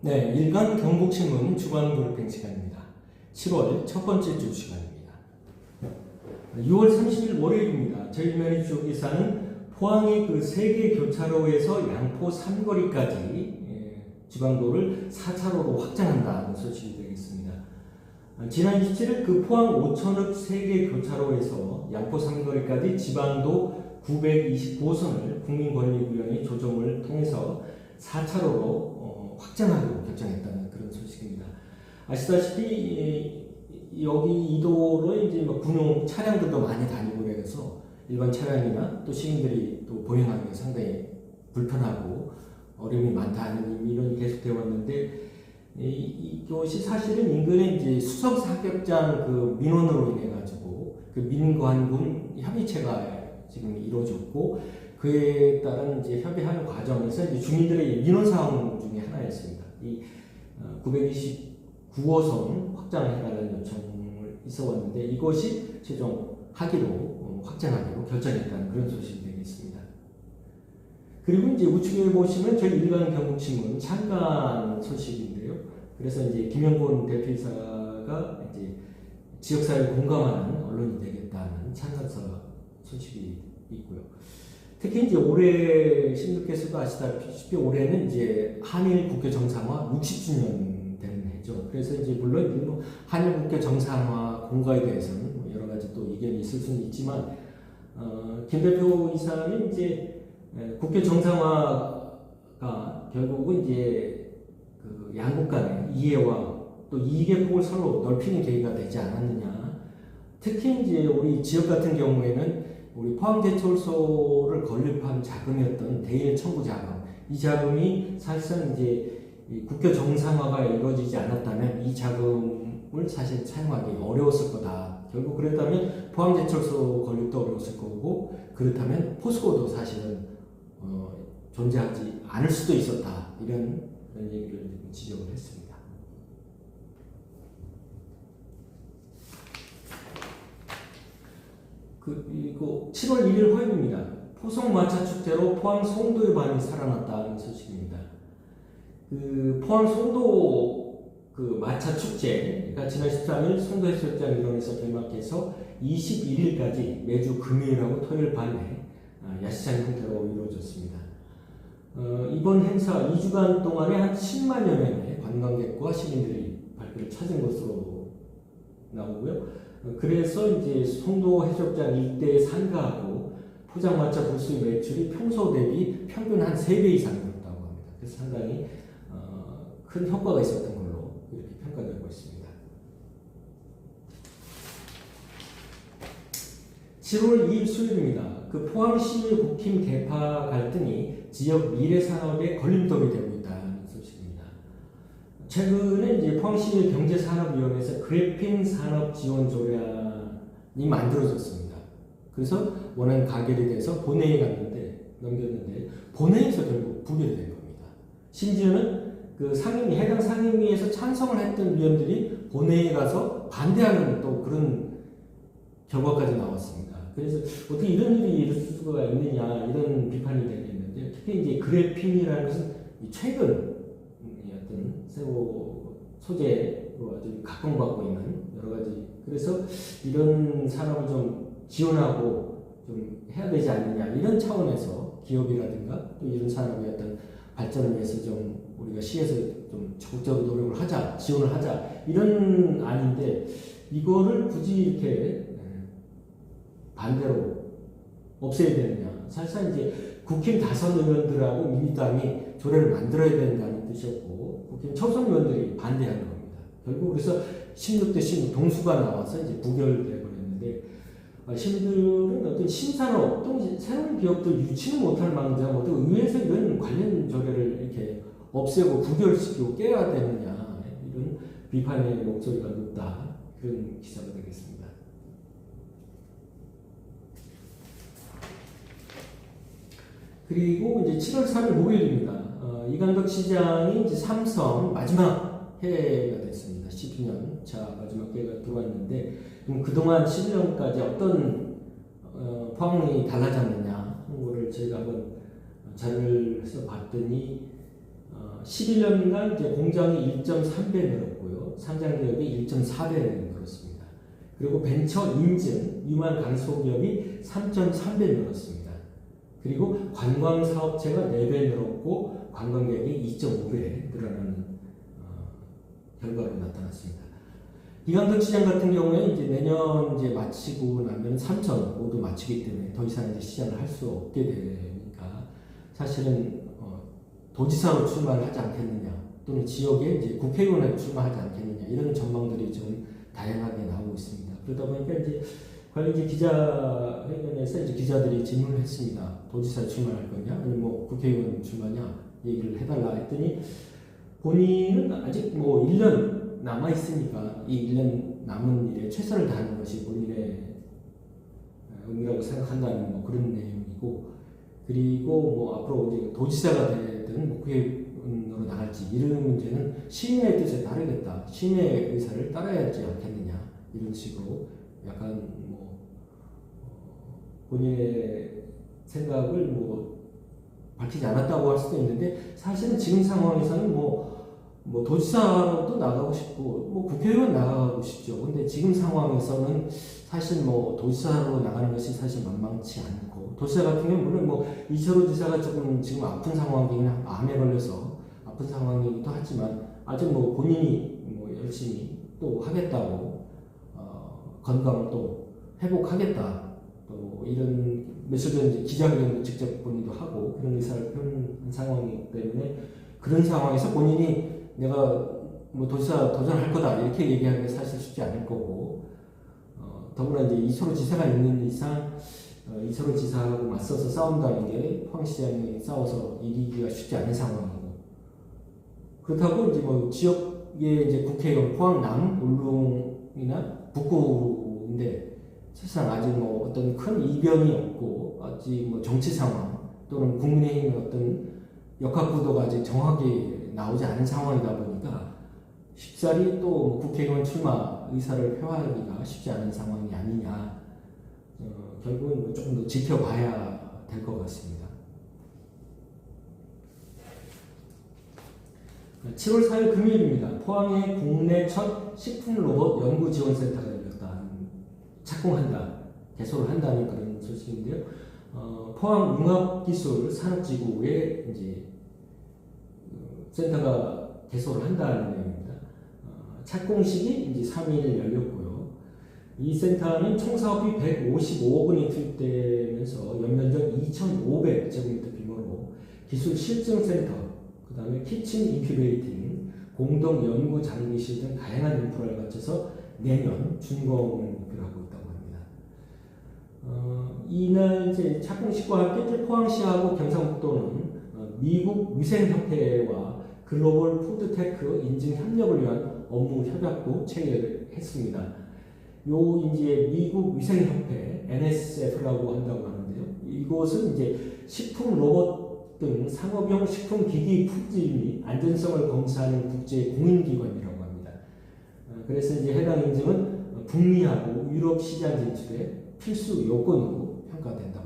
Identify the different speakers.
Speaker 1: 네, 일간 경북신문 주간브리핑 시간입니다. 7월 첫 번째 주 시간입니다. 6월 30일 월요일입니다. 저희 면이주 기사는 포항의 그 세계 교차로에서 양포 삼거리까지 지방도를 4차로로 확장한다는 소식이 되겠습니다. 지난 27일 그 포항 오천읍 세계 교차로에서 양포 삼거리까지 지방도 929호선을 국민권익위원회 조정을 통해서 4차로로 확장하기로 결정했다는 그런 소식입니다. 아시다시피 여기 이 도로에 이제 군용 차량들도 많이 다니고 그래서 일반 차량이나 또 시민들이 또 보행하기가 상당히 불편하고 어려움이 많다는 의미는 계속되어 왔는데 이것이 사실은 인근의 이제 수석 사격장 그 민원으로 인해 가지고 그 민관군 협의체가 지금 이루어졌고 그에 따른 이제 협의하는 과정에서 이제 주민들의 민원 사항 중에 하나였습니다. 이 929호선 확장해달라는 요청을 있어왔는데 이것이 최종 확장하기로 결정했다는 그런 소식이 되겠습니다. 그리고 이제 우측에 보시면 저희 일간 경북신문 창간 소식인데요. 그래서 이제 김영곤 대표이사가 이제 지역사회에 공감하는 언론이 되겠다는 창간사 소식이 있고요. 특히 이제 올해 신님께서도 아시다시피 올해는 이제 한일 국교 정상화 60주년 되는 해죠. 그래서 이제 물론 한일 국교 정상화 공과에 대해서는 여러 가지 또 의견이 있을 수는 있지만 김 대표 이사는 이제 국교 정상화가 결국은 이제 그 양국 간의 이해와 또 이익의 폭을 서로 넓히는 계기가 되지 않았느냐. 특히 이제 우리 지역 같은 경우에는 우리 포항제철소를 건립한 자금이었던 대일 청구 자금, 이 자금이 사실상 이제 국교 정상화가 이루어지지 않았다면 이 자금을 사실 사용하기 어려웠을 거다. 결국 그랬다면 포항제철소 건립도 어려웠을 거고 그렇다면 포스코도 사실은 존재하지 않을 수도 있었다. 이런 얘기를 지적을 했습니다. 그리고 7월 1일 화요일입니다. 포송마차 축제로 포항 송도의 밤이 살아났다는 소식입니다. 그 포항 송도 그 마차 축제가 지난 13일 송도 해수욕장 일원에서 개막해서 21일까지 매주 금요일하고 토요일 밤에 야시장 형태로 이루어졌습니다. 이번 행사 2주간 동안에 한 10만여 명의 관광객과 시민들이 발길을 찾은 것으로 나오고요. 그래서 이제 송도 해수욕장 일대에 상가하고 포장마차 부스의 매출이 평소 대비 평균 한 3배 이상 늘었다고 합니다. 그래서 상당히 큰 효과가 있었던 걸로 이렇게 평가되고 있습니다. 7월 2일 수요일입니다. 그 포항시 국힘 개파 갈등이 지역 미래 산업에 걸림돌이 되고 있다는 소식입니다. 최근에 이제 포항시 경제산업위원회에서 그래핀 산업 지원 조례안이 만들어졌습니다. 그래서 원안 가결이 돼서 본회의에 넘겼는데 본회의에서 결국 부결이 된 겁니다. 심지어는 그 해당 상임위에서 찬성을 했던 위원들이 본회의에 가서 반대하는 또 그런 결과까지 나왔습니다. 그래서 어떻게 이런 일이 있을 수가 있느냐 이런 비판이 되겠는데 특히 이제 그래핀이라는 것은 최근 어떤 새로 소재로 아주 각광받고 있는 여러 가지 그래서 이런 산업을 좀 지원하고 좀 해야 되지 않느냐 이런 차원에서 기업이라든가 또 이런 산업의 어떤 발전을 위해서 좀 우리가 시에서 좀 적극적으로 노력을 하자 지원을 하자 이런 안인데 이거를 굳이 이렇게 반대로 없애야 되느냐 사실상 이제 국힘 5의원들하고 민주당이 조례를 만들어야 된다는 뜻이었고 국힘 초선 의원들이 반대하는 겁니다. 결국 그래서 16대 16 동수가 나와서 이제 부결돼 버렸는데 시민들은 어떤 신산업 또 새로운 기업들 유치는 못할 망정 어떤 의회에서 이런 관련 조례를 이렇게 없애고 부결시키고 깨야 되느냐 이런 비판의 목소리가 높다 그런 기사가 되겠습니다. 그리고 이제 7월 3일 목요일입니다. 이강덕 시장이 이제 삼성 마지막 해가 됐습니다. 12년 차 마지막 해가 들어왔는데 그동안 11년까지 어떤 포항이 달라졌느냐 하는 거를 저희가 한번 자료를 해서 봤더니 11년간 이제 공장이 1.3배 늘었고요. 상장 기업이 1.4배 늘었습니다. 그리고 벤처 인증 유망 강소기업이 3.3배 늘었습니다. 그리고 관광 사업체가 4배 늘었고 관광객이 2.5배 늘어나는 결과로 나타났습니다. 이강덕 시장 같은 경우에 이제 내년 이제 마치고 나면 3천 모두 마치기 때문에 더 이상 이제 시장을 할 수 없게 되니까 사실은 도지사로 출마를 하지 않겠느냐 또는 지역에 이제 국회의원에 출마하지 않겠느냐 이런 전망들이 좀 다양하게 나오고 있습니다. 그러다 보니까 이제 관련 이제 기자회견에서 이제 기자들이 질문을 했습니다. 도지사에 출마할 거냐 아니면 뭐 국회의원 출마냐 얘기를 해달라 했더니 본인은 아직 뭐 1년 남아 있으니까 이 1년 남은 일에 최선을 다하는 것이 본인의 의미라고 생각한다는 뭐 그런 내용이고, 그리고 뭐 앞으로 이제 도지사가 되든 뭐 국회의원으로 나갈지 이런 문제는 시민의 뜻에 따르겠다, 시민의 의사를 따라야 하지 않겠느냐 이런 식으로 약간 뭐 본인의 생각을 뭐 밝히지 않았다고 할 수도 있는데, 사실은 지금 상황에서는 뭐 도지사로도 나가고 싶고 뭐 국회의원 나가고 싶죠. 근데 지금 상황에서는 사실 뭐 도지사로 나가는 것이 사실 만만치 않고, 도지사 같은 경우는 물론 뭐 이철호 지사가 조금 지금 아픈 상황이긴 암에 걸려서 아픈 상황이기도 하지만 아직 뭐 본인이 뭐 열심히 또 하겠다고 건강을 또 회복하겠다 또 이런 며칠 전에 기자회견도 직접 본인도 하고 그런 의사를 표현한 상황이기 때문에, 그런 상황에서 본인이 내가 뭐 도지사 도전할 거다 이렇게 얘기하는 게 사실 쉽지 않을 거고, 더구나 이제 이철호 지사가 있는 이상 이철호 지사하고 맞서서 싸운다는 게 포항시장이 싸워서 이기기가 쉽지 않은 상황이고, 그렇다고 이제 뭐 지역의 이제 국회의원 포항남, 울릉이나 북구인데 사실상 아직 뭐 어떤 큰 이변이 없고 아직 뭐 정치 상황 또는 국민의힘의 어떤 역학 구도가 아직 정확히 나오지 않은 상황이다 보니까 쉽사리 또 국회의원 출마 의사를 표하기가 쉽지 않은 상황이 아니냐. 결국은 뭐 조금 더 지켜봐야 될 것 같습니다. 7월 4일 금요일입니다. 포항에 국내 첫 식품 로봇 연구 지원센터가 열렸다. 착공한다, 개소를 한다는 그런 소식인데요. 포항 융합기술 산업지구에 이제 센터가 개소를 한다는 내용입니다. 착공식이 이제 3일 열렸고요. 이 센터는 총 사업비 155억 원이 투입되면서 연면적 2,500제곱미터 규모로 기술 실증센터, 그 다음에 키친 인큐베이팅, 공동 연구 장비실 등 다양한 인프라를 갖춰서 내년 준공을 목표로 하고 있다고 합니다. 이날 이제 착공식과 함께 이제 포항시하고 경상북도는 미국 위생협회와 글로벌 푸드테크 인증 협력을 위한 업무 협약도 체결했습니다. 요 이제 미국 위생협회 NSF라고 한다고 하는데요. 이곳은 이제 식품 로봇 등 상업용 식품 기기 품질 및 안전성을 검사하는 국제 공인기관이라고 합니다. 그래서 이제 해당 인증은 북미하고 유럽 시장 진출에 필수 요건으로 평가된다고